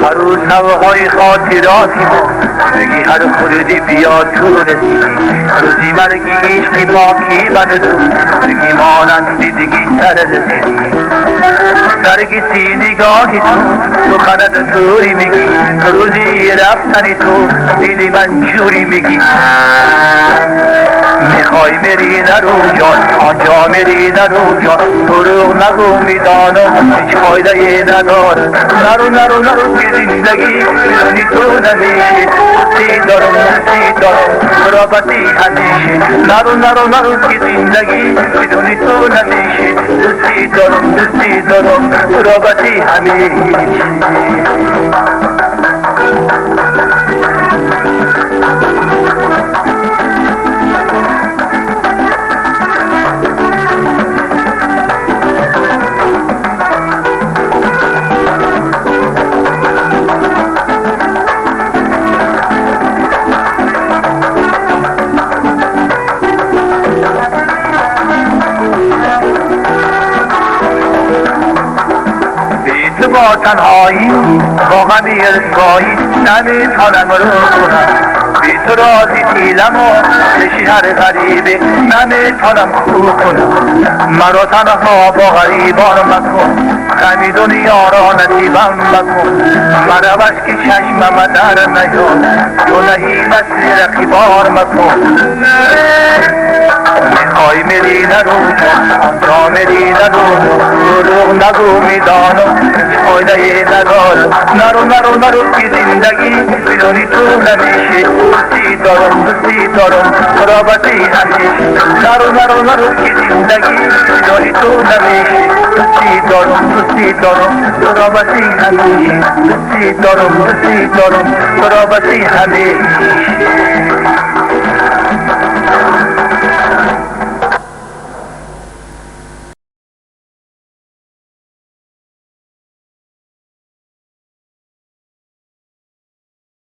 هر روز هواهای خاطراتی ما بگی هر خوردی بیا تو رسیدی روزی مرگی عشقی پاکی من تو بگی مانند دیدگی سر رسیدی نرگسی نگاهی تو خند توری میگی روزی رفتنی تو دیدی من جوری میگی میخوای بری نرو جان آنجا میری نرو جان دروغ نگو میدانم هیچ فایده نداره نرو که زندگی بدونی تو نمیشه دوستی دارم رابطی همیشه نرو که زندگی بدونی تو نمیشه دوستی دارم رابطی همیشه با تنهایی با غمی رسوایی نمیتونم رو کنم بی تو رازی دیلم و نشی هر غریبه نمیتونم خوب کنم مرا تنها با غریبان مکن غمی دنیا را نصیبم مکن مرا بس که چشمم در نیاد تو نهی مثل رقیبان مکن میخوای میری نرو آنجا میری نرو دروغ نگو میدانم فایده ندارم نرو که زندگی بدونی تو نمیشه دوستی دارم رابطی همیشه نرو که زندگی بدونی تو نمیشه دوستی دارم رابطی همیشه دوستی دارم رابطی همیشه